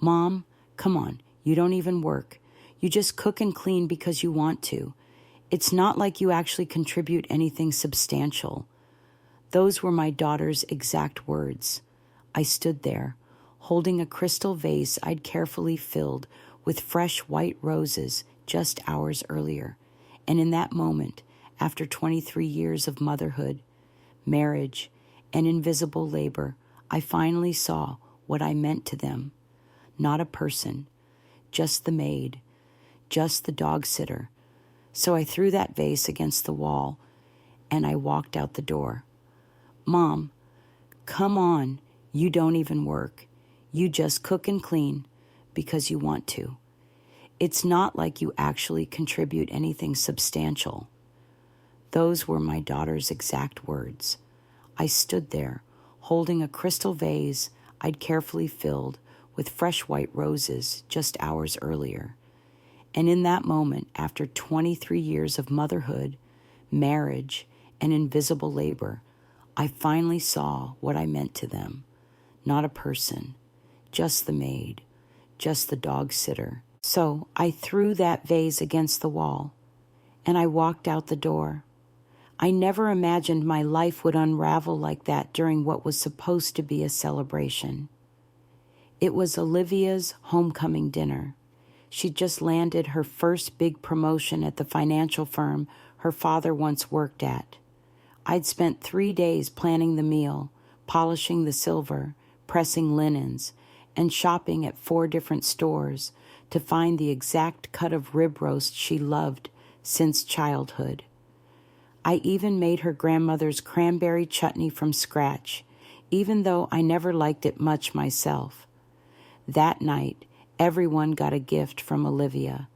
Mom, come on, you don't even work. You just cook and clean because you want to. It's not like you actually contribute anything substantial. Those were my daughter's exact words. I stood there, holding a crystal vase I'd carefully filled with fresh white roses just hours earlier. And in that moment, after 23 years of motherhood, marriage, and invisible labor, I finally saw what I meant to them. Not a person, just the maid, just the dog sitter. So I threw that vase against the wall and I walked out the door. Mom, come on, you don't even work. You just cook and clean because you want to. It's not like you actually contribute anything substantial. Those were my daughter's exact words. I stood there, holding a crystal vase I'd carefully filled with fresh white roses just hours earlier. And in that moment, after 23 years of motherhood, marriage, and invisible labor, I finally saw what I meant to them. Not a person, just the maid, just the dog sitter. So I threw that vase against the wall, and I walked out the door. I never imagined my life would unravel like that during what was supposed to be a celebration. It was Olivia's homecoming dinner. She'd just landed her first big promotion at the financial firm her father once worked at. I'd spent 3 days planning the meal, polishing the silver, pressing linens, and shopping at 4 different stores to find the exact cut of rib roast she loved since childhood. I even made her grandmother's cranberry chutney from scratch, even though I never liked it much myself. That night, everyone got a gift from Olivia.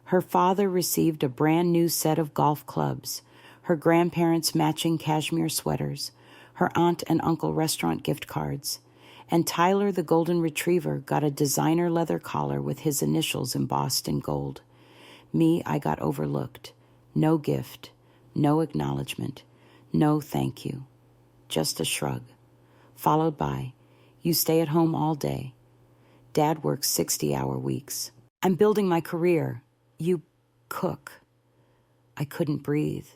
Her father received a brand new set of golf clubs, her grandparents matching cashmere sweaters, her aunt and uncle restaurant gift cards, and Tyler the golden retriever got a designer leather collar with his initials embossed in gold. Me, I got overlooked. No gift, no acknowledgement, no thank you. Just a shrug, followed by, you stay at home all day. Dad works 60-hour weeks. I'm building my career. You cook. I couldn't breathe.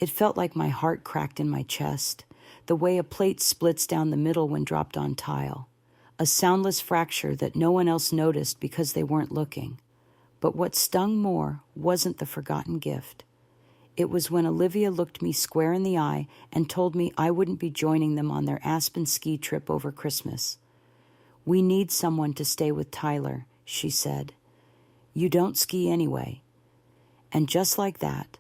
It felt like my heart cracked in my chest, the way a plate splits down the middle when dropped on tile. A soundless fracture that no one else noticed because they weren't looking. But what stung more wasn't the forgotten gift. It was when Olivia looked me square in the eye and told me I wouldn't be joining them on their Aspen ski trip over Christmas. We need someone to stay with Tyler, she said. You don't ski anyway. And just like that,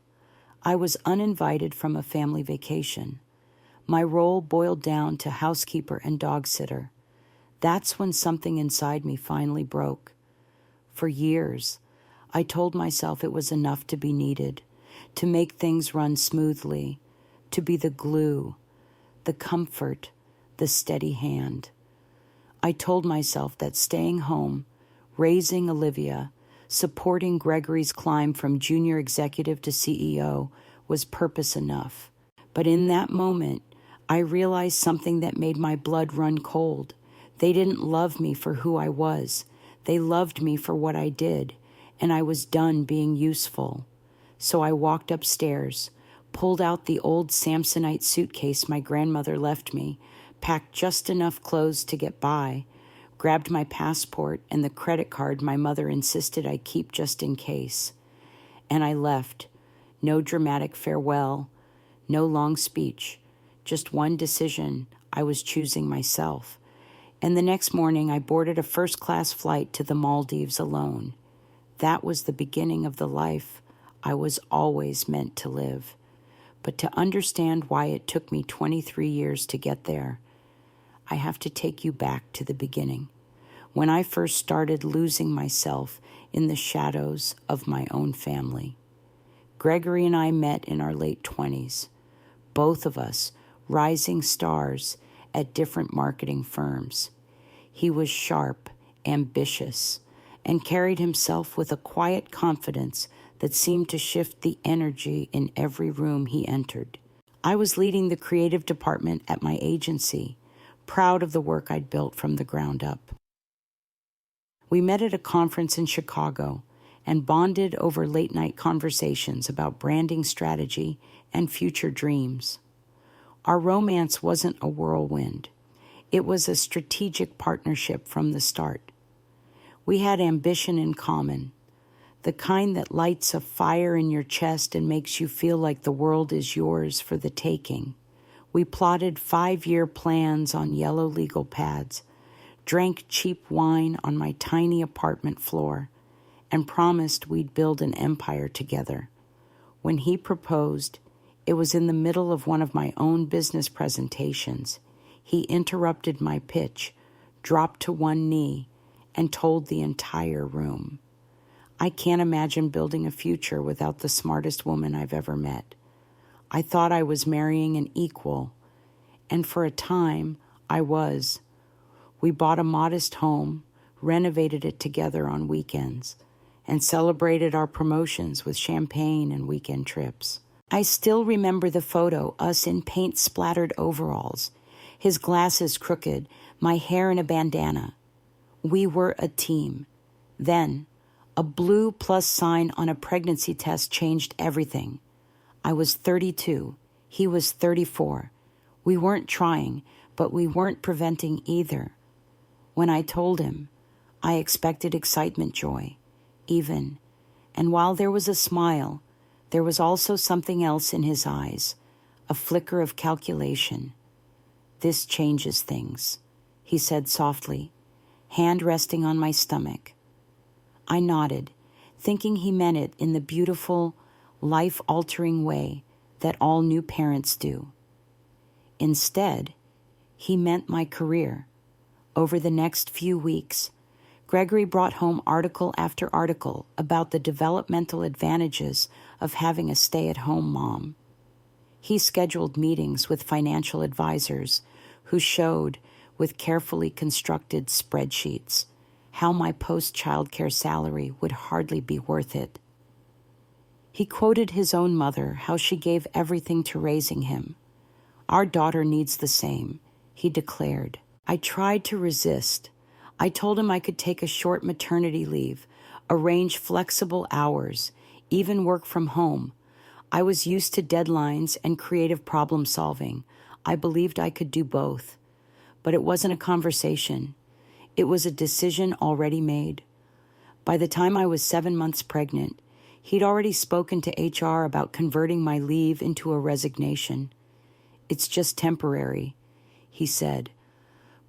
I was uninvited from a family vacation. My role boiled down to housekeeper and dog sitter. That's when something inside me finally broke. For years, I told myself it was enough to be needed, to make things run smoothly, to be the glue, the comfort, the steady hand. I told myself that staying home, raising Olivia, supporting Gregory's climb from junior executive to CEO was purpose enough. But in that moment, I realized something that made my blood run cold. They didn't love me for who I was. They loved me for what I did, and I was done being useful. So I walked upstairs, pulled out the old Samsonite suitcase my grandmother left me, packed just enough clothes to get by, grabbed my passport and the credit card my mother insisted I keep just in case. And I left. No dramatic farewell, no long speech, just one decision. I was choosing myself. And the next morning I boarded a first-class flight to the Maldives alone. That was the beginning of the life I was always meant to live. But to understand why it took me 23 years to get there, I have to take you back to the beginning, when I first started losing myself in the shadows of my own family. Gregory and I met in our late 20s, both of us rising stars at different marketing firms. He was sharp, ambitious, and carried himself with a quiet confidence that seemed to shift the energy in every room he entered. I was leading the creative department at my agency, proud of the work I'd built from the ground up. We met at a conference in Chicago and bonded over late-night conversations about branding strategy and future dreams. Our romance wasn't a whirlwind. It was a strategic partnership from the start. We had ambition in common, the kind that lights a fire in your chest and makes you feel like the world is yours for the taking. We plotted 5-year plans on yellow legal pads, drank cheap wine on my tiny apartment floor, and promised we'd build an empire together. When he proposed, it was in the middle of one of my own business presentations. He interrupted my pitch, dropped to one knee, and told the entire room, "I can't imagine building a future without the smartest woman I've ever met. I thought I was marrying an equal, and for a time, I was. We bought a modest home, renovated it together on weekends, and celebrated our promotions with champagne and weekend trips. I still remember the photo, us in paint-splattered overalls, his glasses crooked, my hair in a bandana. We were a team. Then, a blue plus sign on a pregnancy test changed everything. I was 32. He was 34. We weren't trying, but we weren't preventing either. When I told him, I expected excitement, joy, even. And while there was a smile, there was also something else in his eyes, a flicker of calculation. "This changes things," he said softly, hand resting on my stomach. I nodded, thinking he meant it in the beautiful, life-altering way that all new parents do. Instead, he meant my career. Over the next few weeks, Gregory brought home article after article about the developmental advantages of having a stay-at-home mom. He scheduled meetings with financial advisors who showed, with carefully constructed spreadsheets, how my post-childcare salary would hardly be worth it. He quoted his own mother, how she gave everything to raising him. "Our daughter needs the same," he declared. I tried to resist. I told him I could take a short maternity leave, arrange flexible hours, even work from home. I was used to deadlines and creative problem solving. I believed I could do both. But it wasn't a conversation. It was a decision already made. By the time I was 7 months pregnant, he'd already spoken to HR about converting my leave into a resignation. "It's just temporary," he said,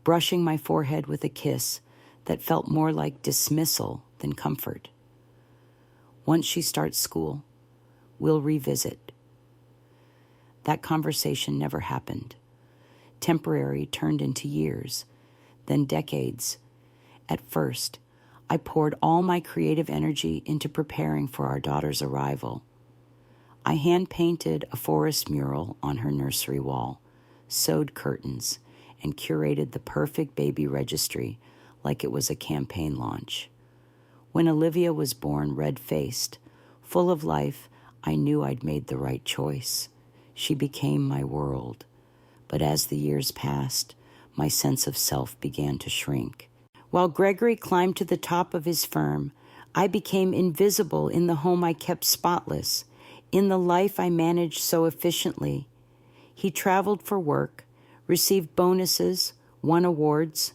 brushing my forehead with a kiss that felt more like dismissal than comfort. "Once she starts school, we'll revisit." That conversation never happened. Temporary turned into years, then decades. At first, I poured all my creative energy into preparing for our daughter's arrival. I hand-painted a forest mural on her nursery wall, sewed curtains, and curated the perfect baby registry like it was a campaign launch. When Olivia was born red-faced, full of life, I knew I'd made the right choice. She became my world. But as the years passed, my sense of self began to shrink. While Gregory climbed to the top of his firm, I became invisible in the home I kept spotless, in the life I managed so efficiently. He traveled for work, received bonuses, won awards.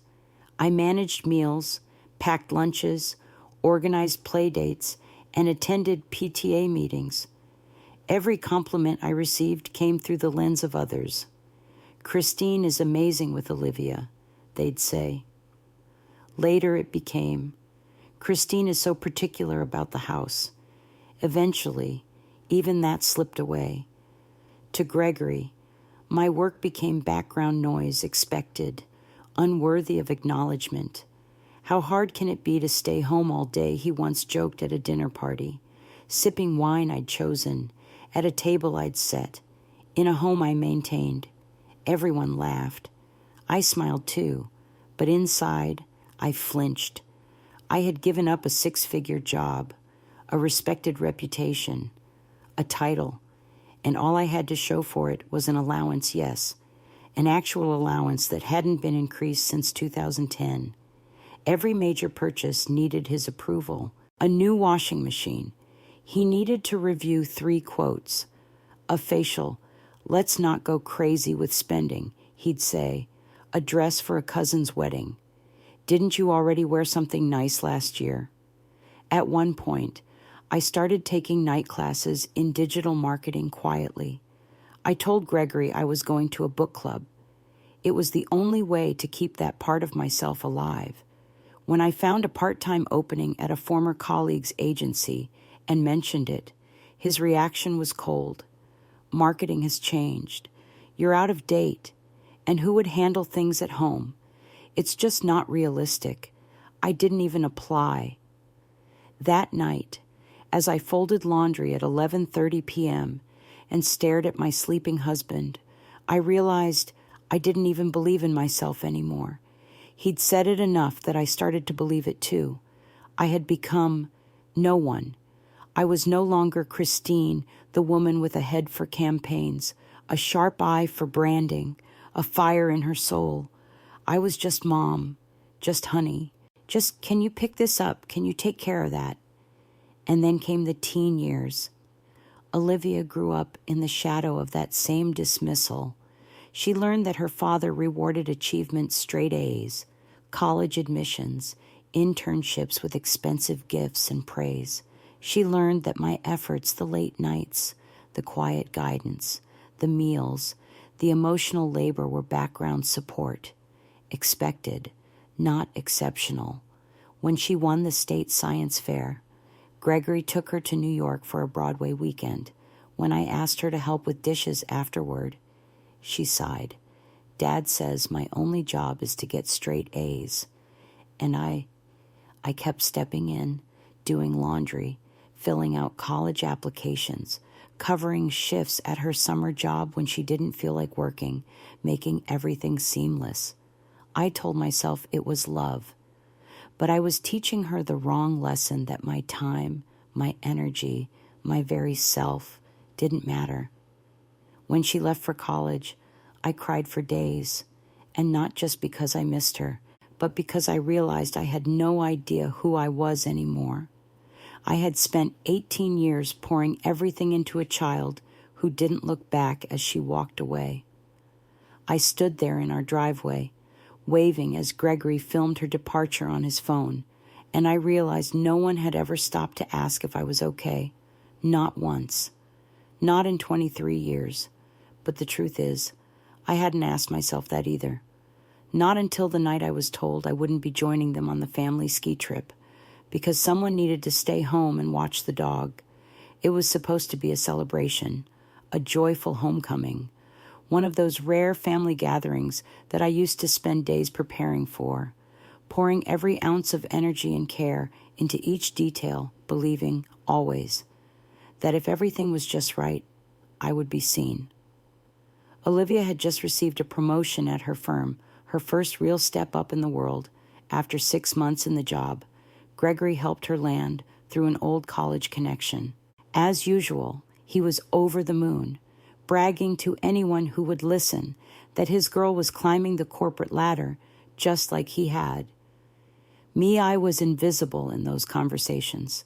I managed meals, packed lunches, organized play dates, and attended PTA meetings. Every compliment I received came through the lens of others. "Christine is amazing with Olivia," they'd say. Later it became, "Christine is so particular about the house." Eventually, even that slipped away. To Gregory, my work became background noise, expected, unworthy of acknowledgement. "How hard can it be to stay home all day?" he once joked at a dinner party, sipping wine I'd chosen, at a table I'd set, in a home I maintained. Everyone laughed. I smiled too, but inside, I flinched. I had given up a 6-figure job, a respected reputation, a title, and all I had to show for it was an allowance, yes, an actual allowance that hadn't been increased since 2010. Every major purchase needed his approval. A new washing machine. He needed to review 3 quotes. A facial. Let's not go crazy with spending, he'd say. A dress for a cousin's wedding. Didn't you already wear something nice last year? At one point, I started taking night classes in digital marketing quietly. I told Gregory I was going to a book club. It was the only way to keep that part of myself alive. When I found a part-time opening at a former colleague's agency and mentioned it, his reaction was cold. Marketing has changed. You're out of date. And who would handle things at home? It's just not realistic. I didn't even apply. That night, as I folded laundry at 11:30 p.m. and stared at my sleeping husband, I realized I didn't even believe in myself anymore. He'd said it enough that I started to believe it too. I had become no one. I was no longer Christine, the woman with a head for campaigns, a sharp eye for branding, a fire in her soul. I was just mom, just honey, just can you pick this up? Can you take care of that? And then came the teen years. Olivia grew up in the shadow of that same dismissal. She learned that her father rewarded achievement straight A's, college admissions, internships with expensive gifts and praise. She learned that my efforts, the late nights, the quiet guidance, the meals, the emotional labor were background support, expected, not exceptional. When she won the state science fair, Gregory took her to New York for a Broadway weekend. When I asked her to help with dishes afterward, she sighed. Dad says my only job is to get straight A's. And I kept stepping in, doing laundry, filling out college applications, covering shifts at her summer job when she didn't feel like working, making everything seamless. I told myself it was love, but I was teaching her the wrong lesson that my time, my energy, my very self didn't matter. When she left for college, I cried for days, and not just because I missed her, but because I realized I had no idea who I was anymore. I had spent 18 years pouring everything into a child who didn't look back as she walked away. I stood there in our driveway, waving as Gregory filmed her departure on his phone, and I realized no one had ever stopped to ask if I was okay. Not once. Not in 23 years. But the truth is, I hadn't asked myself that either. Not until the night I was told I wouldn't be joining them on the family ski trip, because someone needed to stay home and watch the dog. It was supposed to be a celebration, a joyful homecoming, one of those rare family gatherings that I used to spend days preparing for, pouring every ounce of energy and care into each detail, believing, always, that if everything was just right, I would be seen. Olivia had just received a promotion at her firm, her first real step up in the world. After 6 months in the job, Gregory helped her land through an old college connection. As usual, he was over the moon, bragging to anyone who would listen that his girl was climbing the corporate ladder just like he had. Me, I was invisible in those conversations.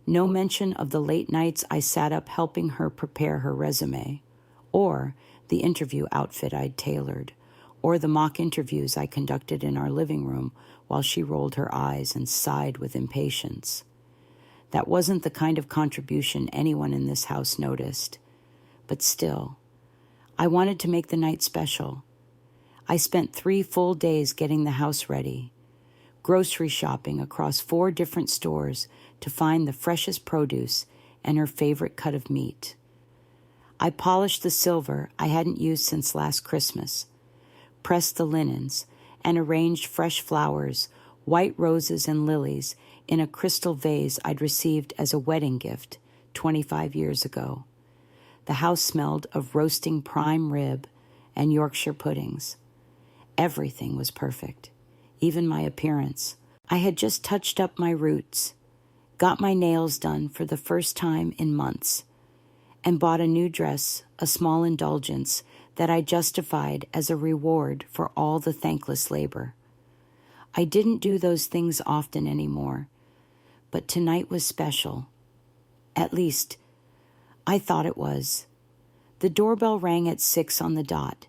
No mention of the late nights I sat up helping her prepare her resume, or the interview outfit I'd tailored, or the mock interviews I conducted in our living room while she rolled her eyes and sighed with impatience. That wasn't the kind of contribution anyone in this house noticed. But still, I wanted to make the night special. I spent 3 full days getting the house ready, grocery shopping across 4 different stores to find the freshest produce and her favorite cut of meat. I polished the silver I hadn't used since last Christmas, pressed the linens, and arranged fresh flowers, white roses and lilies, in a crystal vase I'd received as a wedding gift 25 years ago. The house smelled of roasting prime rib and Yorkshire puddings. Everything was perfect, even my appearance. I had just touched up my roots, got my nails done for the first time in months, and bought a new dress, a small indulgence that I justified as a reward for all the thankless labor. I didn't do those things often anymore, but tonight was special. At least, I thought it was. The doorbell rang at 6 on the dot,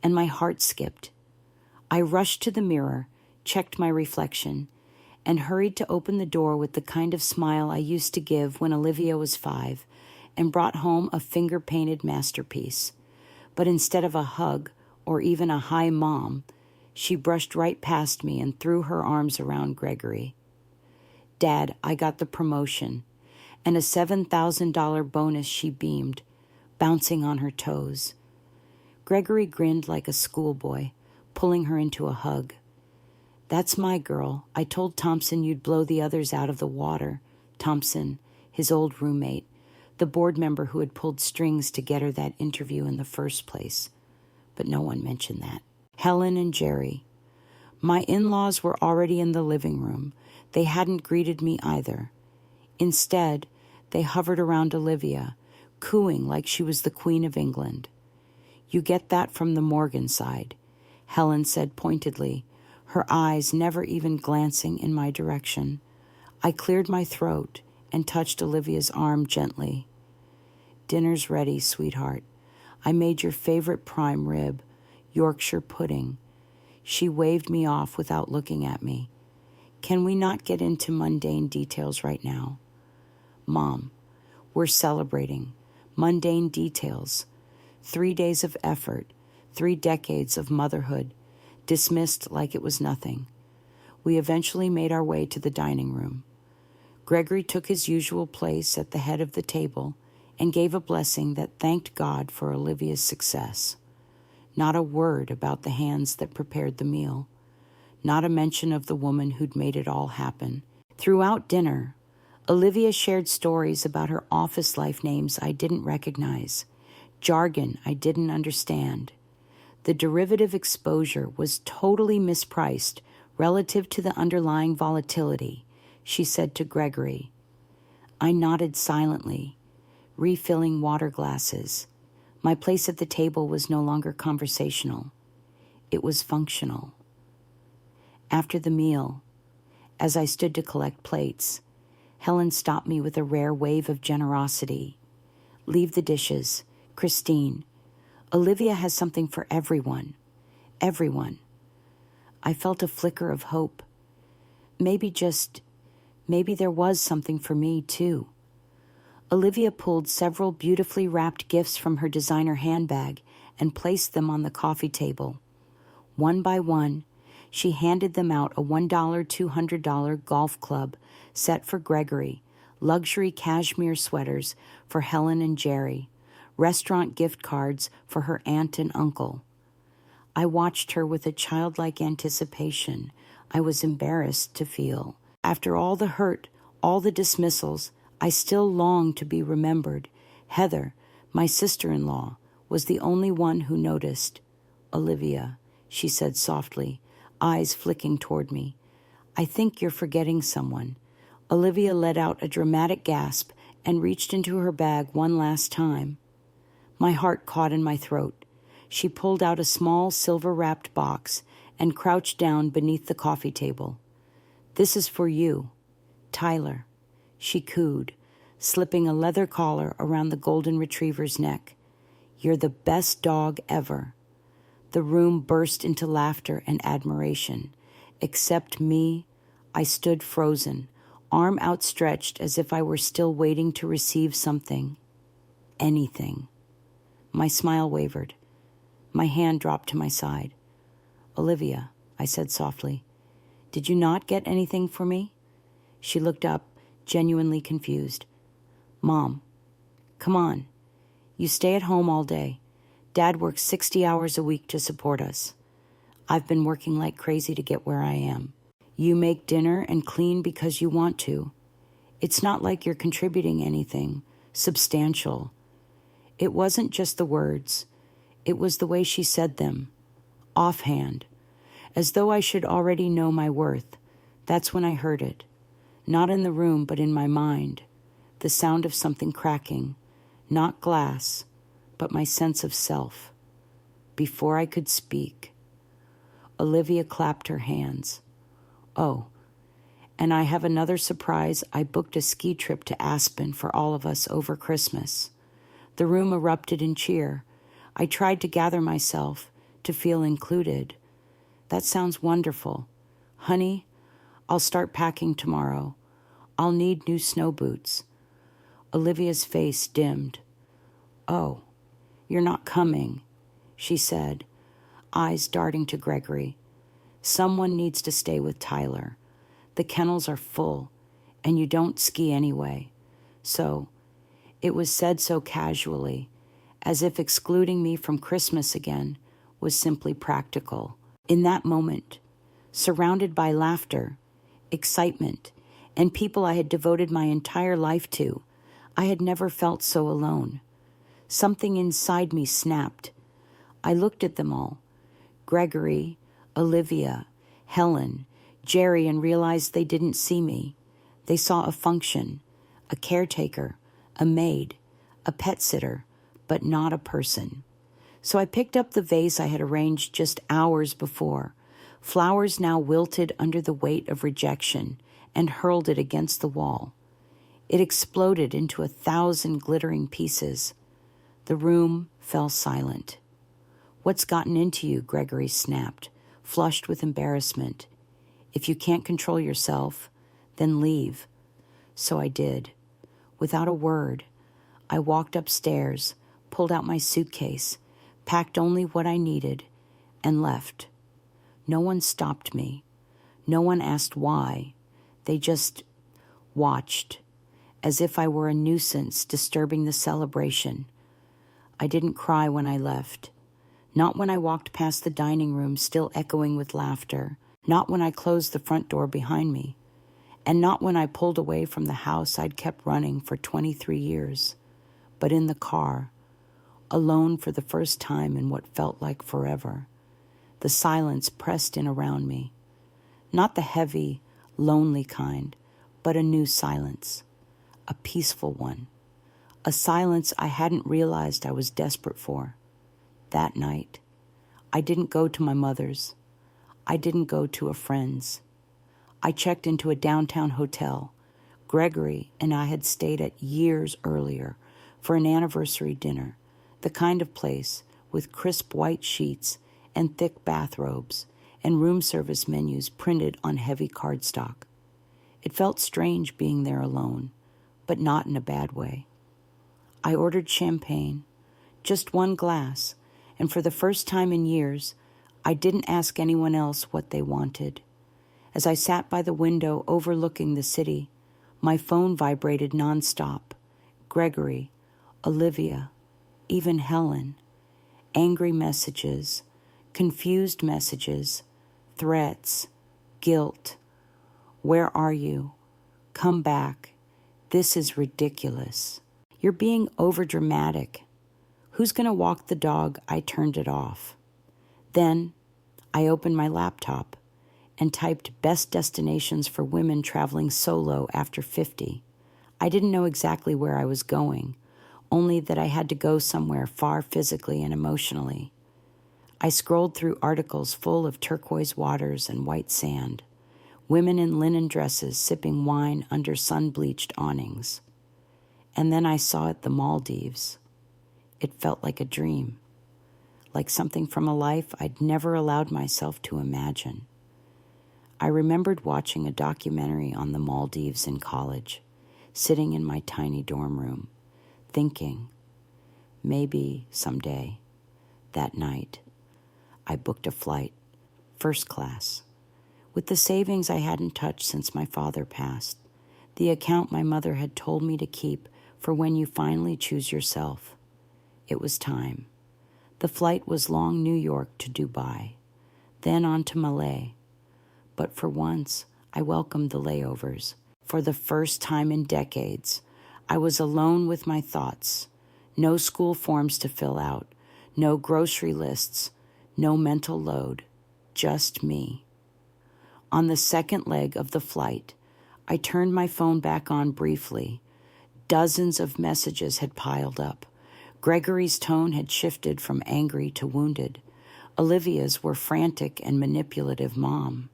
and my heart skipped. I rushed to the mirror, checked my reflection, and hurried to open the door with the kind of smile I used to give when Olivia was 5, and brought home a finger-painted masterpiece. But instead of a hug or even a hi, Mom, she brushed right past me and threw her arms around Gregory. Dad, I got the promotion, and a $7,000 bonus, she beamed, bouncing on her toes. Gregory grinned like a schoolboy, pulling her into a hug. That's my girl. I told Thompson you'd blow the others out of the water. Thompson, his old roommate, the board member who had pulled strings to get her that interview in the first place. But no one mentioned that. Helen and Jerry. My in-laws were already in the living room. They hadn't greeted me either. Instead, they hovered around Olivia, cooing like she was the Queen of England. You get that from the Morgan side, Helen said pointedly, her eyes never even glancing in my direction. I cleared my throat and touched Olivia's arm gently. Dinner's ready, sweetheart. I made your favorite prime rib, Yorkshire pudding. She waved me off without looking at me. Can we not get into mundane details right now? Mom, we're celebrating. Mundane details. 3 days of effort, 3 decades of motherhood, dismissed like it was nothing. We eventually made our way to the dining room. Gregory took his usual place at the head of the table and gave a blessing that thanked God for Olivia's success. Not a word about the hands that prepared the meal. Not a mention of the woman who'd made it all happen. Throughout dinner, Olivia shared stories about her office life names I didn't recognize, jargon I didn't understand. The derivative exposure was totally mispriced relative to the underlying volatility, she said to Gregory. I nodded silently, refilling water glasses. My place at the table was no longer conversational. It was functional. After the meal, as I stood to collect plates, Helen stopped me with a rare wave of generosity. Leave the dishes. Christine, Olivia has something for everyone. Everyone. I felt a flicker of hope. Maybe there was something for me, too. Olivia pulled several beautifully wrapped gifts from her designer handbag and placed them on the coffee table. One by one, she handed them out a $1, $200 golf club set for Gregory, luxury cashmere sweaters for Helen and Jerry, restaurant gift cards for her aunt and uncle. I watched her with a childlike anticipation I was embarrassed to feel. After all the hurt, all the dismissals, I still longed to be remembered. Heather, my sister-in-law, was the only one who noticed. Olivia, she said softly, eyes flicking toward me. I think you're forgetting someone. Olivia let out a dramatic gasp and reached into her bag one last time. My heart caught in my throat. She pulled out a small silver-wrapped box and crouched down beneath the coffee table. This is for you, Tyler, she cooed, slipping a leather collar around the golden retriever's neck. You're the best dog ever. The room burst into laughter and admiration. Except me, I stood frozen, arm outstretched as if I were still waiting to receive something. Anything. My smile wavered. My hand dropped to my side. Olivia, I said softly, did you not get anything for me? She looked up, genuinely confused. Mom, come on. You stay at home all day. Dad works 60 hours a week to support us. I've been working like crazy to get where I am. You make dinner and clean because you want to. It's not like you're contributing anything substantial. It wasn't just the words. It was the way she said them, offhand, as though I should already know my worth. That's when I heard it. Not in the room, but in my mind. The sound of something cracking. Not glass, but my sense of self. Before I could speak, Olivia clapped her hands. Oh, and I have another surprise. I booked a ski trip to Aspen for all of us over Christmas. The room erupted in cheer. I tried to gather myself, to feel included. That sounds wonderful. Honey, I'll start packing tomorrow. I'll need new snow boots. Olivia's face dimmed. Oh, you're not coming, she said, eyes darting to Gregory. Someone needs to stay with Tyler. The kennels are full, and you don't ski anyway. So, it was said so casually, as if excluding me from Christmas again was simply practical. In that moment, surrounded by laughter, excitement, and people I had devoted my entire life to, I had never felt so alone. Something inside me snapped. I looked at them all, Gregory, Olivia, Helen, Jerry, and realized they didn't see me. They saw a function, a caretaker, a maid, a pet sitter, but not a person. So I picked up the vase I had arranged just hours before, flowers now wilted under the weight of rejection, and hurled it against the wall. It exploded into 1,000 glittering pieces. The room fell silent. What's gotten into you? Gregory snapped, flushed with embarrassment. If you can't control yourself, then leave. So I did. Without a word, I walked upstairs, pulled out my suitcase, packed only what I needed, and left. No one stopped me. No one asked why. They just watched, as if I were a nuisance disturbing the celebration. I didn't cry when I left. Not when I walked past the dining room still echoing with laughter. Not when I closed the front door behind me. And not when I pulled away from the house I'd kept running for 23 years. But in the car, alone for the first time in what felt like forever. The silence pressed in around me. Not the heavy, lonely kind, but a new silence. A peaceful one. A silence I hadn't realized I was desperate for. That night, I didn't go to my mother's. I didn't go to a friend's. I checked into a downtown hotel Gregory and I had stayed at years earlier for an anniversary dinner, the kind of place with crisp white sheets and thick bathrobes and room service menus printed on heavy cardstock. It felt strange being there alone, but not in a bad way. I ordered champagne, just one glass, and for the first time in years, I didn't ask anyone else what they wanted. As I sat by the window overlooking the city, my phone vibrated nonstop. Gregory, Olivia, even Helen. Angry messages, confused messages, threats, guilt. Where are you? Come back. This is ridiculous. You're being overdramatic. Who's going to walk the dog? I turned it off. Then I opened my laptop and typed best destinations for women traveling solo after 50. I didn't know exactly where I was going, only that I had to go somewhere far physically and emotionally. I scrolled through articles full of turquoise waters and white sand, women in linen dresses sipping wine under sun-bleached awnings. And then I saw it, the Maldives. It felt like a dream, like something from a life I'd never allowed myself to imagine. I remembered watching a documentary on the Maldives in college, sitting in my tiny dorm room, thinking, maybe someday, that night, I booked a flight, first class, with the savings I hadn't touched since my father passed, the account my mother had told me to keep for when you finally choose yourself. It was time. The flight was long New York to Dubai, then on to Malé. But for once, I welcomed the layovers. For the first time in decades, I was alone with my thoughts. No school forms to fill out, no grocery lists, no mental load, just me. On the second leg of the flight, I turned my phone back on briefly. Dozens of messages had piled up. Gregory's tone had shifted from angry to wounded. Olivia's were frantic and manipulative mom.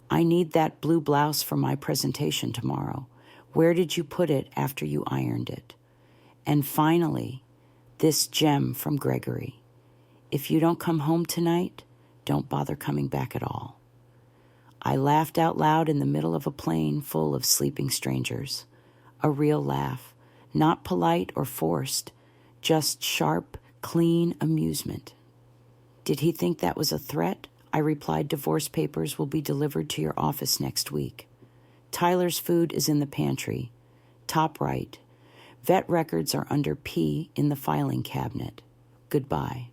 I need that blue blouse for my presentation tomorrow. Where did you put it after you ironed it? And finally, this gem from Gregory. If you don't come home tonight, don't bother coming back at all. I laughed out loud in the middle of a plane full of sleeping strangers. A real laugh, not polite or forced, just sharp, clean amusement. Did he think that was a threat? I replied, divorce papers will be delivered to your office next week. Tyler's food is in the pantry. Top right. Vet records are under P in the filing cabinet. Goodbye.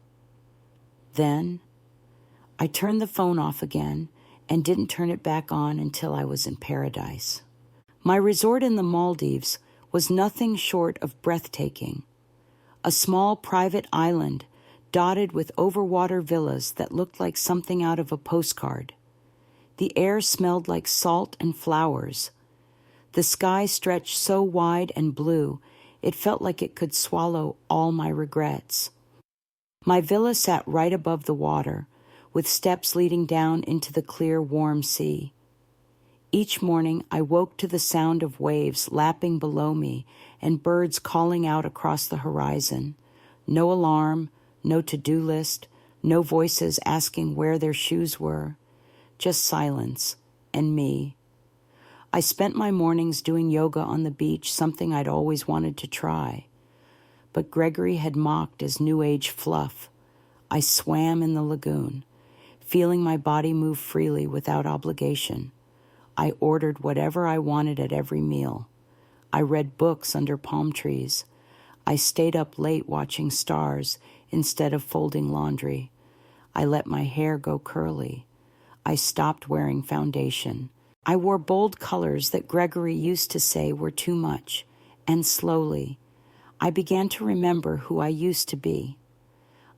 Then, I turned the phone off again and didn't turn it back on until I was in paradise. My resort in the Maldives was nothing short of breathtaking. A small private island dotted with overwater villas that looked like something out of a postcard. The air smelled like salt and flowers. The sky stretched so wide and blue, it felt like it could swallow all my regrets. My villa sat right above the water, with steps leading down into the clear, warm sea. Each morning, I woke to the sound of waves lapping below me and birds calling out across the horizon. No alarm, no to-do list, no voices asking where their shoes were. Just silence and me. I spent my mornings doing yoga on the beach, something I'd always wanted to try. But Gregory had mocked as new age fluff. I swam in the lagoon, feeling my body move freely without obligation. I ordered whatever I wanted at every meal. I read books under palm trees. I stayed up late watching stars instead of folding laundry. I let my hair go curly. I stopped wearing foundation. I wore bold colors that Gregory used to say were too much, and slowly, I began to remember who I used to be.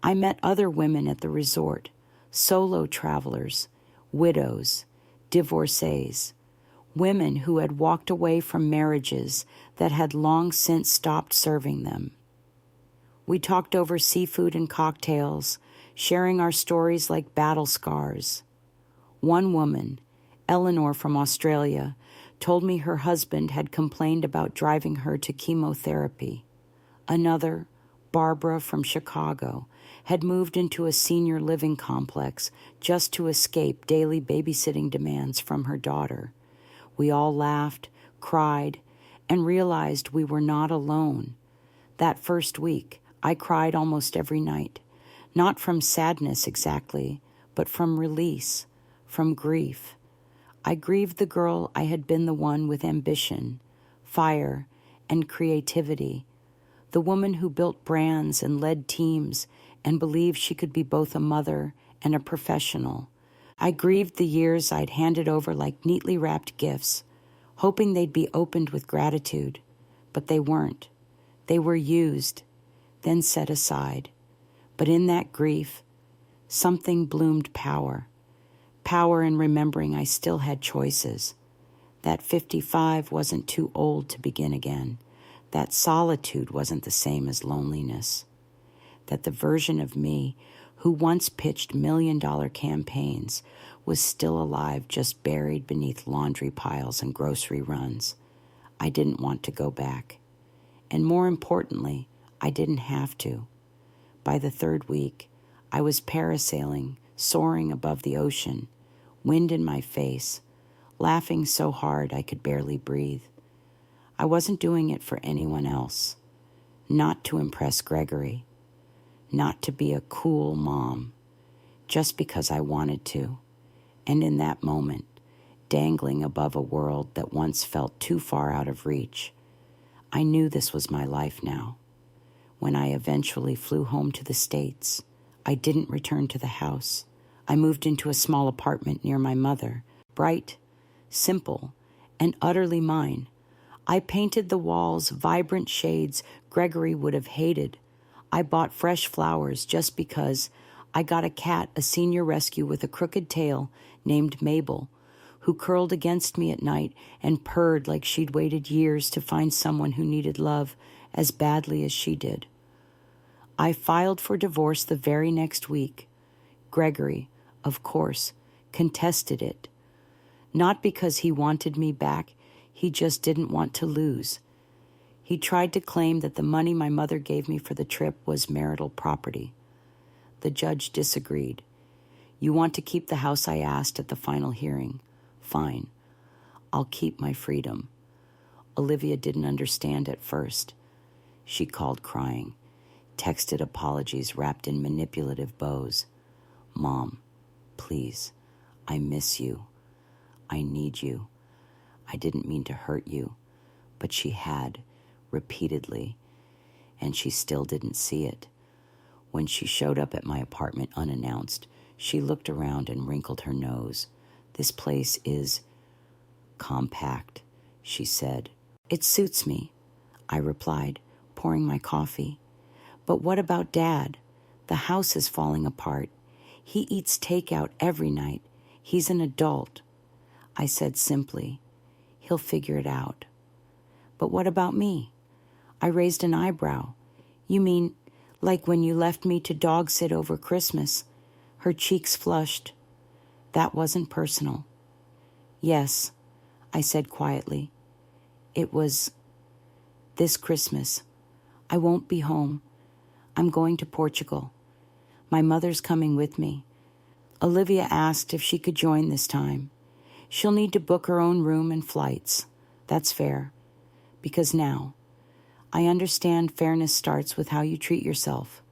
I met other women at the resort, solo travelers, widows, divorcees, women who had walked away from marriages that had long since stopped serving them. We talked over seafood and cocktails, sharing our stories like battle scars. One woman, Eleanor from Australia, told me her husband had complained about driving her to chemotherapy. Another, Barbara from Chicago, had moved into a senior living complex just to escape daily babysitting demands from her daughter. We all laughed, cried, and realized we were not alone. That first week, I cried almost every night, not from sadness exactly, but from release, from grief. I grieved the girl I had been, the one with ambition, fire, and creativity, the woman who built brands and led teams and believed she could be both a mother and a professional. I grieved the years I'd handed over like neatly wrapped gifts, hoping they'd be opened with gratitude, but they weren't. They were used, then set aside. But in that grief, something bloomed power. Power in remembering I still had choices. That 55 wasn't too old to begin again. That solitude wasn't the same as loneliness. That the version of me who once pitched million-dollar campaigns was still alive, just buried beneath laundry piles and grocery runs. I didn't want to go back. And more importantly, I didn't have to. By the third week, I was parasailing, soaring above the ocean, wind in my face, laughing so hard I could barely breathe. I wasn't doing it for anyone else, not to impress Gregory, not to be a cool mom, just because I wanted to. And in that moment, dangling above a world that once felt too far out of reach, I knew this was my life now. When I eventually flew home to the States, I didn't return to the house. I moved into a small apartment near my mother, bright, simple, and utterly mine. I painted the walls vibrant shades Gregory would have hated. I bought fresh flowers just because. I got a cat, a senior rescue with a crooked tail named Mabel, who curled against me at night and purred like she'd waited years to find someone who needed love as badly as she did. I filed for divorce the very next week. Gregory, of course, contested it. Not because he wanted me back, he just didn't want to lose. He tried to claim that the money my mother gave me for the trip was marital property. The judge disagreed. You want to keep the house I asked at the final hearing? Fine. I'll keep my freedom. Olivia didn't understand at first. She called crying, texted apologies wrapped in manipulative bows. Mom, please, I miss you. I need you. I didn't mean to hurt you, but she had, repeatedly, and she still didn't see it. When she showed up at my apartment unannounced, she looked around and wrinkled her nose. This place is compact, she said. It suits me, I replied, pouring my coffee. But what about Dad? The house is falling apart. He eats takeout every night. He's an adult. I said simply, he'll figure it out. But what about me? I raised an eyebrow. You mean, like when you left me to dog sit over Christmas? Her cheeks flushed. That wasn't personal. Yes, I said quietly. It was this Christmas. I won't be home. I'm going to Portugal. My mother's coming with me. Olivia asked if she could join this time. She'll need to book her own room and flights. That's fair. Because now, I understand fairness starts with how you treat yourself.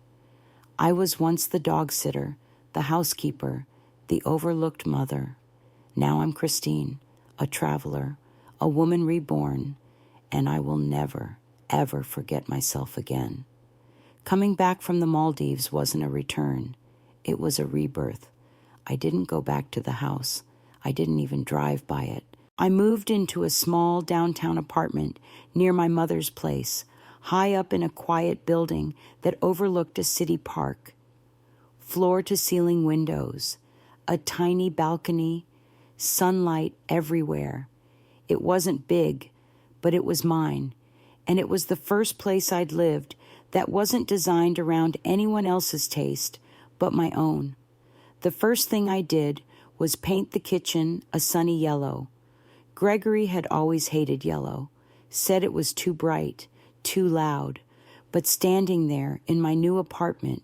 I was once the dog sitter, the housekeeper, the overlooked mother. Now I'm Christine, a traveler, a woman reborn, and I will never, ever forget myself again. Coming back from the Maldives wasn't a return. It was a rebirth. I didn't go back to the house. I didn't even drive by it. I moved into a small downtown apartment near my mother's place, high up in a quiet building that overlooked a city park. Floor-to-ceiling windows, a tiny balcony, sunlight everywhere. It wasn't big, but it was mine, and it was the first place I'd lived that wasn't designed around anyone else's taste but my own. The first thing I did was paint the kitchen a sunny yellow. Gregory had always hated yellow, said it was too bright, too loud, but standing there in my new apartment,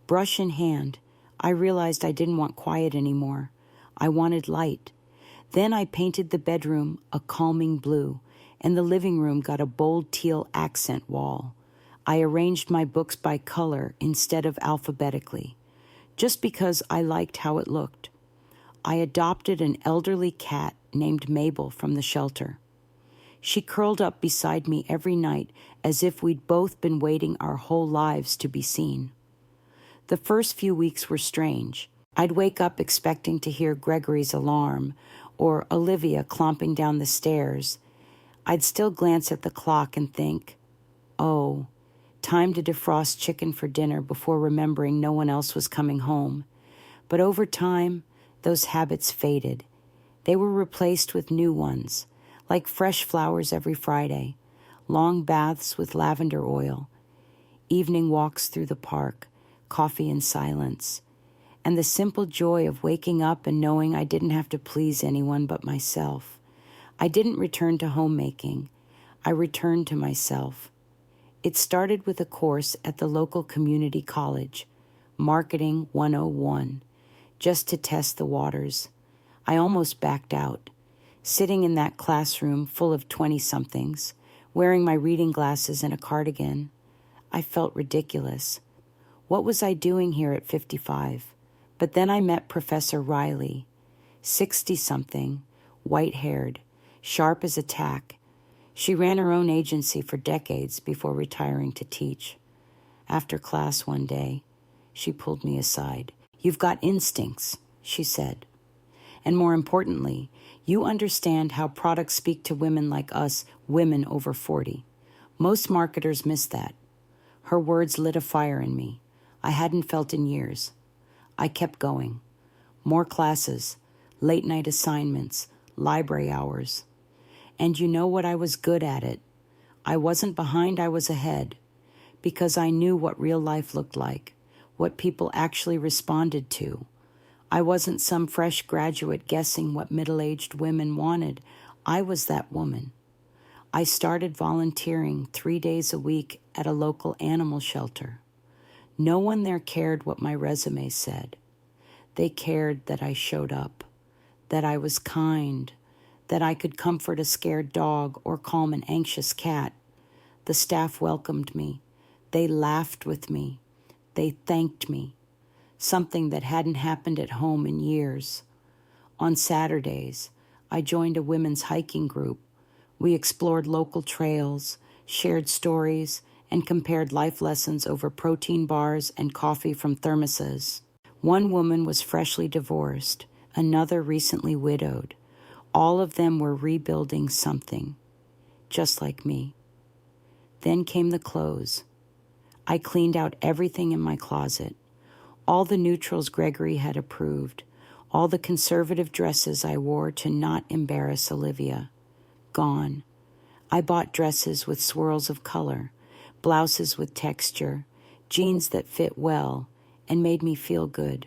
brush in hand, I realized I didn't want quiet anymore. I wanted light. Then I painted the bedroom a calming blue, and the living room got a bold teal accent wall. I arranged my books by color instead of alphabetically, just because I liked how it looked. I adopted an elderly cat named Mabel from the shelter. She curled up beside me every night as if we'd both been waiting our whole lives to be seen. The first few weeks were strange. I'd wake up expecting to hear Gregory's alarm or Olivia clomping down the stairs. I'd still glance at the clock and think, oh, time to defrost chicken for dinner before remembering no one else was coming home. But over time, those habits faded. They were replaced with new ones, like fresh flowers every Friday, long baths with lavender oil, evening walks through the park, coffee in silence, and the simple joy of waking up and knowing I didn't have to please anyone but myself. I didn't return to homemaking. I returned to myself. It started with a course at the local community college, Marketing 101, just to test the waters. I almost backed out, sitting in that classroom full of 20-somethings, wearing my reading glasses and a cardigan. I felt ridiculous. What was I doing here at 55? But then I met Professor Riley, 60-something, white-haired, sharp as a tack. She ran her own agency for decades before retiring to teach. After class one day, she pulled me aside. "You've got instincts," she said. "And more importantly, you understand how products speak to women like us, women over 40. Most marketers miss that." Her words lit a fire in me I hadn't felt in years. I kept going. More classes, late-night assignments, library hours. And you know what? I was good at it. I wasn't behind, I was ahead. Because I knew what real life looked like, what people actually responded to. I wasn't some fresh graduate guessing what middle-aged women wanted. I was that woman. I started volunteering 3 days a week at a local animal shelter. No one there cared what my resume said. They cared that I showed up, that I was kind, that I could comfort a scared dog or calm an anxious cat. The staff welcomed me. They laughed with me. They thanked me, something that hadn't happened at home in years. On Saturdays, I joined a women's hiking group. We explored local trails, shared stories, and compared life lessons over protein bars and coffee from thermoses. One woman was freshly divorced, another recently widowed. All of them were rebuilding something, just like me. Then came the clothes. I cleaned out everything in my closet. All the neutrals Gregory had approved, all the conservative dresses I wore to not embarrass Olivia. Gone. I bought dresses with swirls of color, blouses with texture, jeans that fit well and made me feel good.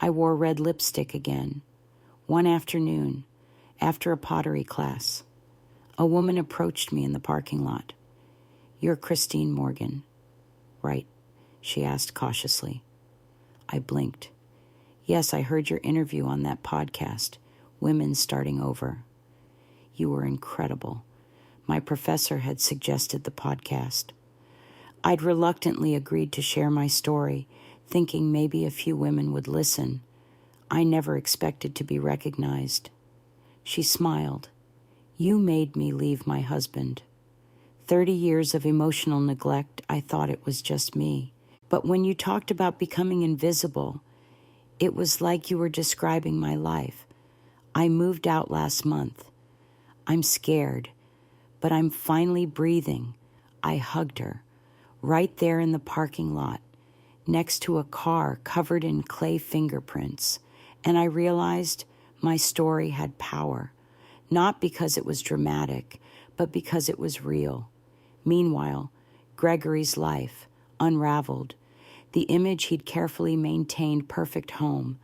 I wore red lipstick again. One afternoon, after a pottery class, a woman approached me in the parking lot. "You're Christine Morgan." "Right," she asked cautiously. I blinked. "Yes, I heard your interview on that podcast, Women Starting Over. You were incredible. My professor had suggested the podcast." I'd reluctantly agreed to share my story, thinking maybe a few women would listen. I never expected to be recognized. She smiled. "You made me leave my husband. 30 years of emotional neglect, I thought it was just me. But when you talked about becoming invisible, it was like you were describing my life. I moved out last month. I'm scared, but I'm finally breathing." I hugged her, right there in the parking lot, next to a car covered in clay fingerprints, and I realized my story had power, not because it was dramatic, but because it was real. Meanwhile, Gregory's life unraveled. The image he'd carefully maintained perfect home,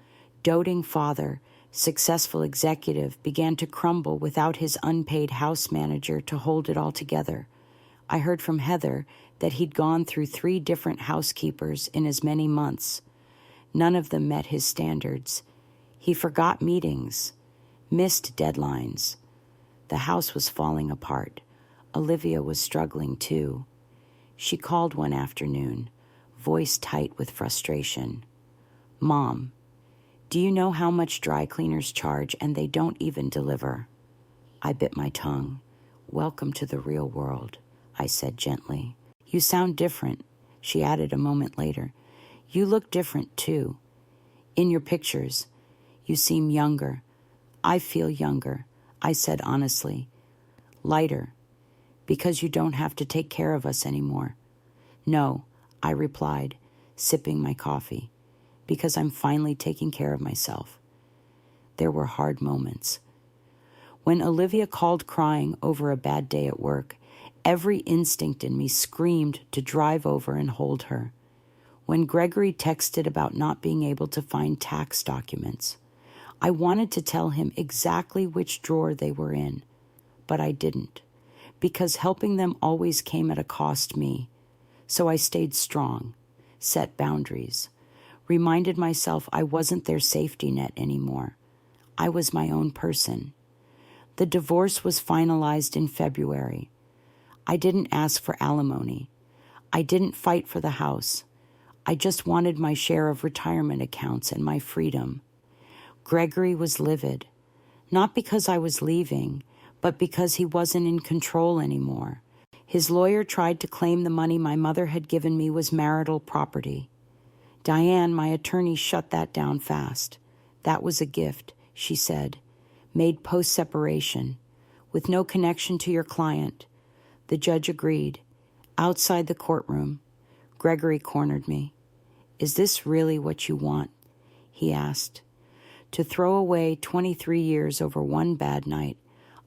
doting father, successful executive began to crumble without his unpaid house manager to hold it all together. I heard from Heather that he'd gone through 3 different housekeepers in as many months. None of them met his standards. He forgot meetings, missed deadlines. The house was falling apart. Olivia was struggling too. She called one afternoon, voice tight with frustration. "Mom, do you know how much dry cleaners charge and they don't even deliver?" I bit my tongue. "Welcome to the real world," I said gently. "You sound different," she added a moment later. "You look different too. In your pictures, you seem younger." "I feel younger," I said honestly. "Lighter, because you don't have to take care of us anymore." "No," I replied, sipping my coffee, "because I'm finally taking care of myself." There were hard moments. When Olivia called crying over a bad day at work, every instinct in me screamed to drive over and hold her. When Gregory texted about not being able to find tax documents, I wanted to tell him exactly which drawer they were in, but I didn't, because helping them always came at a cost me. So I stayed strong, set boundaries, reminded myself I wasn't their safety net anymore. I was my own person. The divorce was finalized in February. I didn't ask for alimony. I didn't fight for the house. I just wanted my share of retirement accounts and my freedom. Gregory was livid, not because I was leaving, but because he wasn't in control anymore. His lawyer tried to claim the money my mother had given me was marital property. Diane, my attorney, shut that down fast. "That was a gift," she said, "made post-separation, with no connection to your client." The judge agreed. Outside the courtroom, Gregory cornered me. "Is this really what you want?" he asked. To throw away 23 years over one bad night,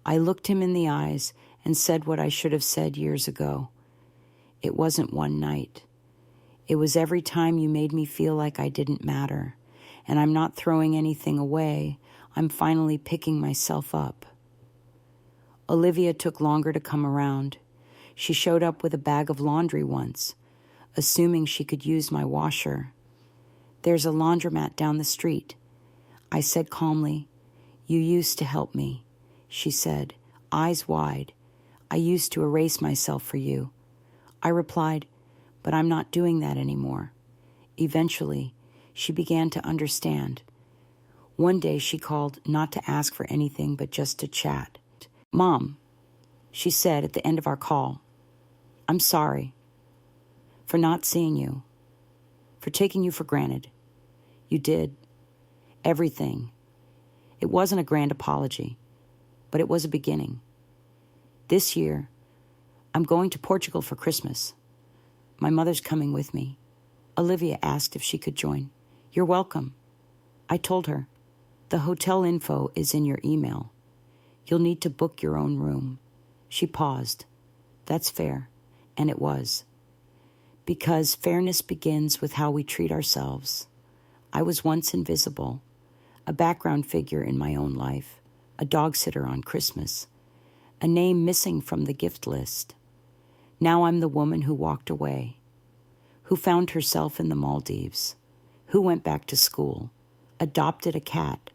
I looked him in the eyes and said what I should have said years ago. "It wasn't one night. It was every time you made me feel like I didn't matter, and I'm not throwing anything away. I'm finally picking myself up. Olivia took longer to come around. She showed up with a bag of laundry once, assuming she could use my washer. There's a laundromat down the street. I said calmly, "You used to help me," she said, eyes wide. "I used to erase myself for you." I replied, "But I'm not doing that anymore." Eventually, she began to understand. One day she called not to ask for anything but just to chat. "Mom," she said at the end of our call, "I'm sorry for not seeing you, for taking you for granted. You did everything. It wasn't a grand apology, but it was a beginning. This year, I'm going to Portugal for Christmas. My mother's coming with me." Olivia asked if she could join. "You're welcome." I told her, "The hotel info is in your email. You'll need to book your own room." She paused. "That's fair." And it was. Because fairness begins with how we treat ourselves. I was once invisible, a background figure in my own life, a dog sitter on Christmas, a name missing from the gift list. Now I'm the woman who walked away, who found herself in the Maldives, who went back to school, adopted a cat,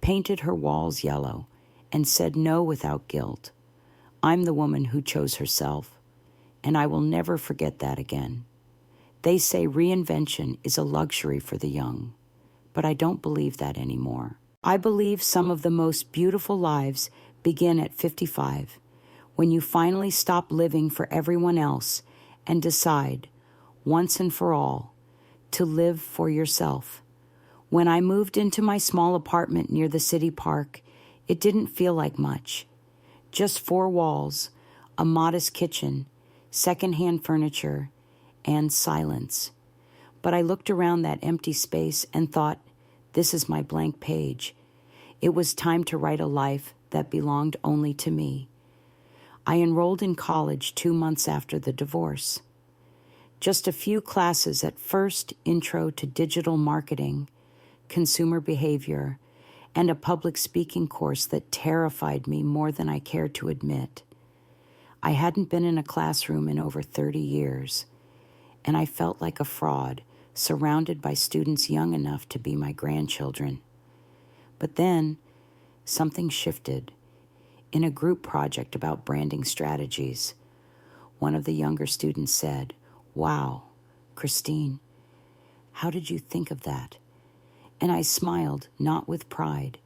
painted her walls yellow, and said no without guilt. I'm the woman who chose herself, and I will never forget that again. They say reinvention is a luxury for the young, but I don't believe that anymore. I believe some of the most beautiful lives begin at 55, when you finally stop living for everyone else and decide, once and for all, to live for yourself. When I moved into my small apartment near the city park, it didn't feel like much. Just 4 walls, a modest kitchen, secondhand furniture, and silence. But I looked around that empty space and thought, this is my blank page. It was time to write a life that belonged only to me. I enrolled in college 2 months after the divorce. Just a few classes at first, intro to digital marketing, consumer behavior, and a public speaking course that terrified me more than I cared to admit. I hadn't been in a classroom in over 30 years, and I felt like a fraud, surrounded by students young enough to be my grandchildren. But then, something shifted. In a group project about branding strategies, one of the younger students said, "Wow, Christine, how did you think of that?" And I smiled, not with pride,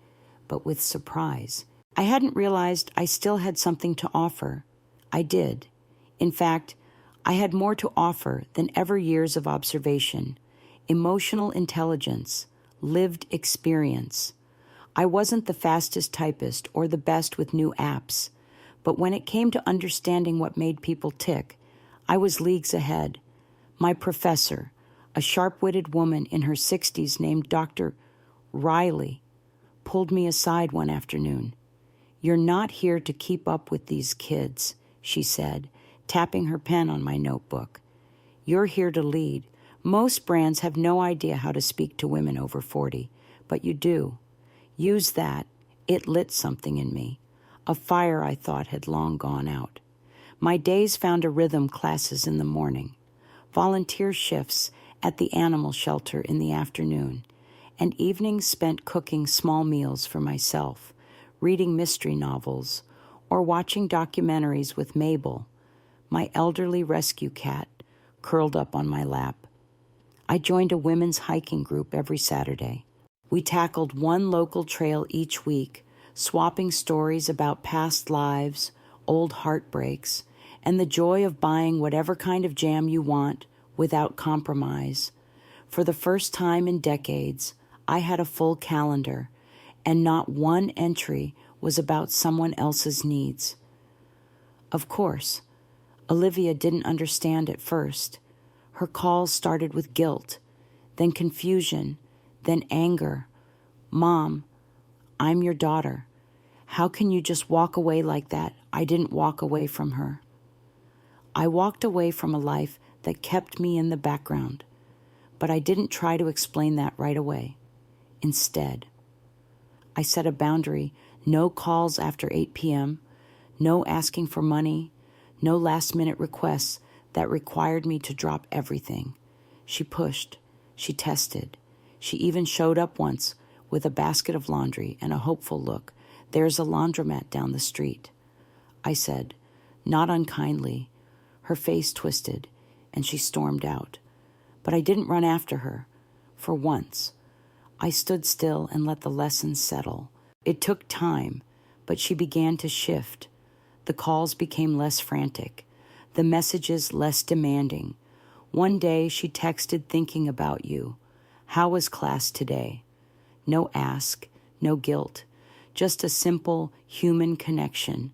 but with surprise. I hadn't realized I still had something to offer. I did. In fact, I had more to offer than ever years of observation, emotional intelligence, lived experience. I wasn't the fastest typist or the best with new apps, but when it came to understanding what made people tick, I was leagues ahead. My professor, a sharp-witted woman in her 60s named Dr. Riley, pulled me aside one afternoon. "You're not here to keep up with these kids," she said, tapping her pen on my notebook. "You're here to lead. Most brands have no idea how to speak to women over 40, but you do. Use that." It lit something in me, a fire I thought had long gone out. My days found a rhythm: classes in the morning, volunteer shifts at the animal shelter in the afternoon, and evenings spent cooking small meals for myself, reading mystery novels, or watching documentaries with Mabel, my elderly rescue cat, curled up on my lap. I joined a women's hiking group every Saturday. We tackled one local trail each week, swapping stories about past lives, old heartbreaks, and the joy of buying whatever kind of jam you want without compromise. For the first time in decades, I had a full calendar, and not one entry was about someone else's needs. Of course, Olivia didn't understand at first. Her calls started with guilt, then confusion, then anger. "Mom, I'm your daughter. How can you just walk away like that?" I didn't walk away from her. I walked away from a life that kept me in the background, but I didn't try to explain that right away. Instead, I set a boundary: no calls after 8 p.m., no asking for money, no last-minute requests that required me to drop everything. She pushed, she tested, she even showed up once with a basket of laundry and a hopeful look. "There's a laundromat down the street." I said, not unkindly. Her face twisted, and she stormed out. But I didn't run after her. For once, I stood still and let the lessons settle. It took time, but she began to shift. The calls became less frantic, the messages less demanding. One day she texted thinking about you. "How was class today?" No ask, no guilt, just a simple human connection.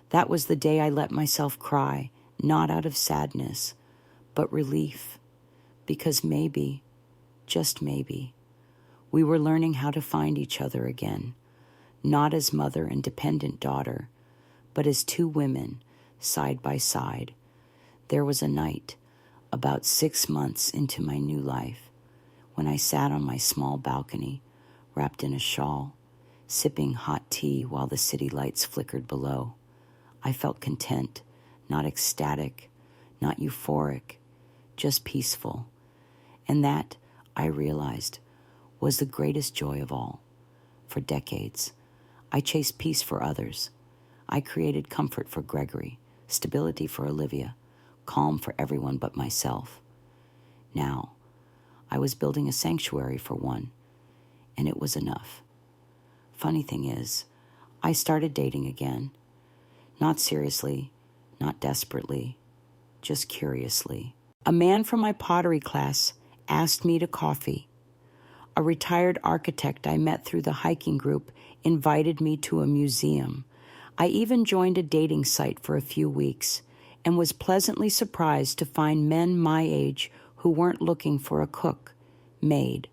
That was the day I let myself cry, not out of sadness, but relief. Because maybe, just maybe, we were learning how to find each other again, not as mother and dependent daughter, but as two women, side by side. There was a night, about 6 months into my new life, when I sat on my small balcony, wrapped in a shawl, sipping hot tea while the city lights flickered below. I felt content, not ecstatic, not euphoric, just peaceful. And that, I realized, was the greatest joy of all. For decades, I chased peace for others. I created comfort for Gregory, stability for Olivia, calm for everyone but myself. Now, I was building a sanctuary for one, and it was enough. Funny thing is, I started dating again. Not seriously, not desperately, just curiously. A man from my pottery class asked me to coffee. A retired architect I met through the hiking group invited me to a museum. I even joined a dating site for a few weeks and was pleasantly surprised to find men my age who weren't looking for a cook, maid,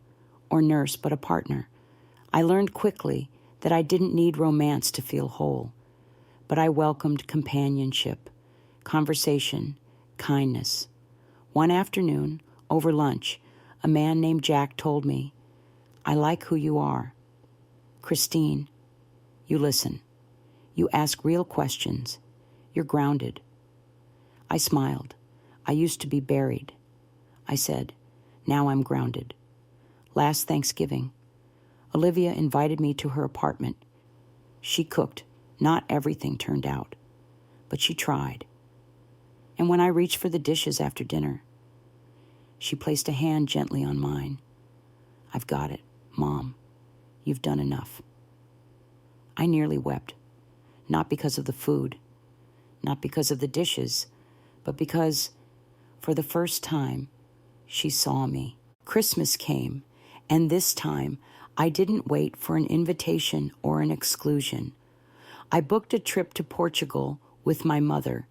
or nurse, but a partner. I learned quickly that I didn't need romance to feel whole, but I welcomed companionship, conversation, kindness. One afternoon, over lunch, a man named Jack told me, "I like who you are. Christine, you listen. You ask real questions. You're grounded." I smiled. I used to be buried. I said, "Now I'm grounded." Last Thanksgiving, Olivia invited me to her apartment. She cooked. Not everything turned out, but she tried. And when I reached for the dishes after dinner, she placed a hand gently on mine. "I've got it, Mom. You've done enough." I nearly wept, not because of the food, not because of the dishes, but because, for the first time, she saw me. Christmas came, and this time I didn't wait for an invitation or an exclusion. I booked a trip to Portugal with my mother.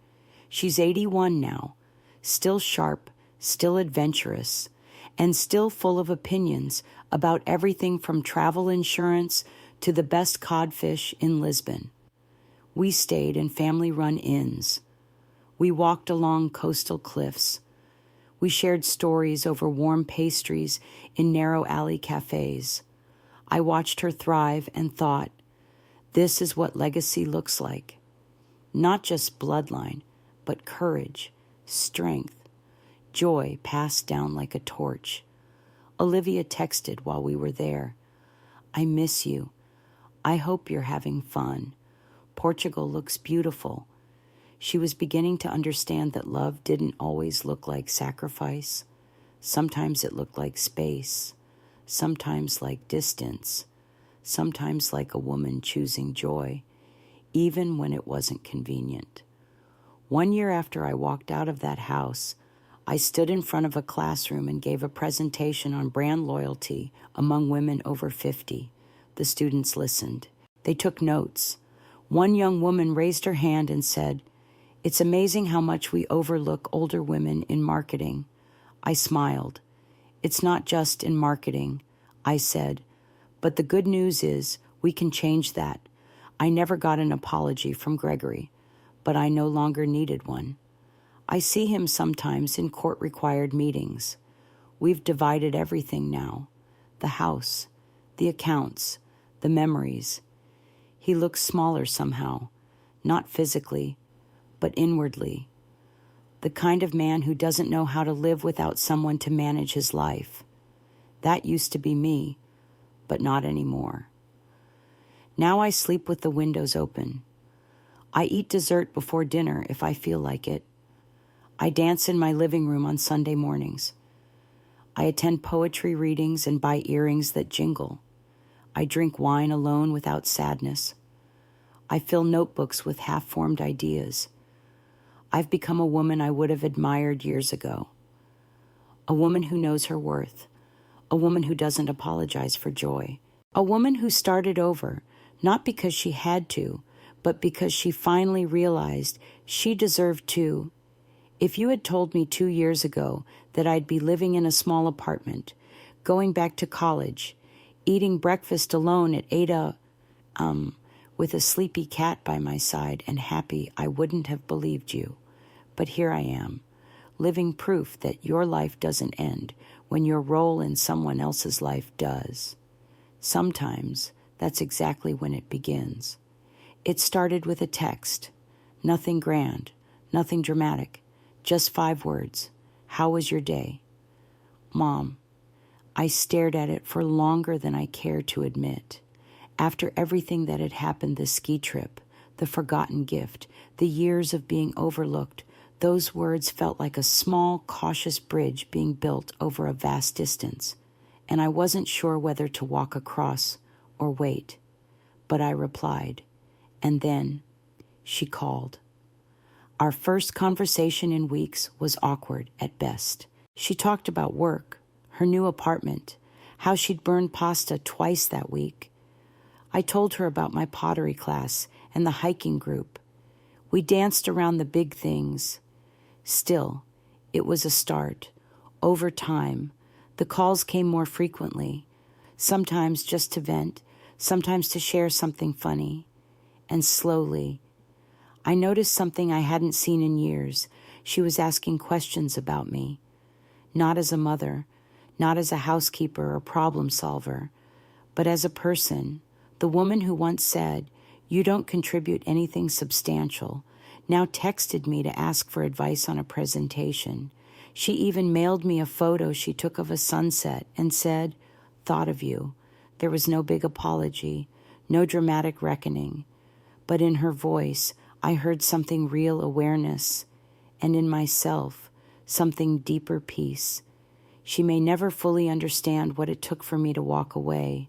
She's 81 now, still sharp, still adventurous, and still full of opinions about everything from travel insurance to the best codfish in Lisbon. We stayed in family-run inns. We walked along coastal cliffs. We shared stories over warm pastries in narrow alley cafes. I watched her thrive and thought, this is what legacy looks like. Not just bloodline, but courage, strength, joy passed down like a torch. Olivia texted while we were there, "I miss you. I hope you're having fun. Portugal looks beautiful." She was beginning to understand that love didn't always look like sacrifice. Sometimes it looked like space, sometimes like distance, sometimes like a woman choosing joy, even when it wasn't convenient. 1 year after I walked out of that house, I stood in front of a classroom and gave a presentation on brand loyalty among women over 50. The students listened. They took notes. One young woman raised her hand and said, "It's amazing how much we overlook older women in marketing." I smiled. "It's not just in marketing," I said, "but the good news is we can change that." I never got an apology from Gregory, but I no longer needed one. I see him sometimes in court-required meetings. We've divided everything now: the house, the accounts, the memories. He looks smaller somehow, not physically, but inwardly. The kind of man who doesn't know how to live without someone to manage his life. That used to be me, but not anymore. Now I sleep with the windows open. I eat dessert before dinner if I feel like it. I dance in my living room on Sunday mornings. I attend poetry readings and buy earrings that jingle. I drink wine alone without sadness. I fill notebooks with half-formed ideas. I've become a woman I would have admired years ago. A woman who knows her worth. A woman who doesn't apologize for joy. A woman who started over, not because she had to, but because she finally realized she deserved to. If you had told me 2 years ago that I'd be living in a small apartment, going back to college, eating breakfast alone at 8 with a sleepy cat by my side and happy, I wouldn't have believed you. But here I am, living proof that your life doesn't end when your role in someone else's life does. Sometimes that's exactly when it begins. It started with a text, nothing grand, nothing dramatic, just 5 words. How was your day? Mom. I stared at it for longer than I care to admit. After everything that had happened, the ski trip, the forgotten gift, the years of being overlooked, those words felt like a small, cautious bridge being built over a vast distance, and I wasn't sure whether to walk across or wait. But I replied, and then she called. Our first conversation in weeks was awkward at best. She talked about work, her new apartment, how she'd burned pasta twice that week. I told her about my pottery class and the hiking group. We danced around the big things. Still, it was a start. Over time, the calls came more frequently, sometimes just to vent, sometimes to share something funny. And slowly, I noticed something I hadn't seen in years. She was asking questions about me. Not as a mother, not as a housekeeper or problem solver, but as a person. The woman who once said, "You don't contribute anything substantial," now texted me to ask for advice on a presentation. She even mailed me a photo she took of a sunset and said, "Thought of you." There was no big apology, no dramatic reckoning. But in her voice, I heard something real awareness, and in myself, something deeper peace. She may never fully understand what it took for me to walk away,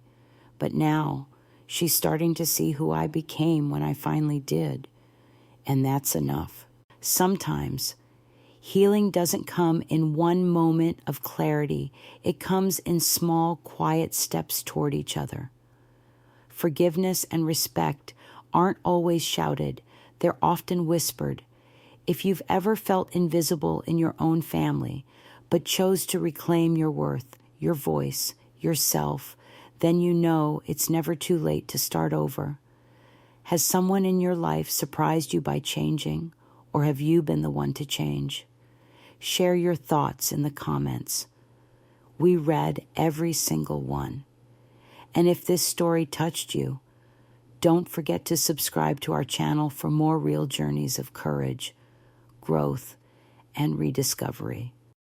but now she's starting to see who I became when I finally did, and that's enough. Sometimes, healing doesn't come in one moment of clarity. It comes in small, quiet steps toward each other. Forgiveness and respect aren't always shouted. They're often whispered. If you've ever felt invisible in your own family, but chose to reclaim your worth, your voice, yourself, then you know it's never too late to start over. Has someone in your life surprised you by changing, or have you been the one to change? Share your thoughts in the comments. We read every single one. And if this story touched you, don't forget to subscribe to our channel for more real journeys of courage, growth, and rediscovery.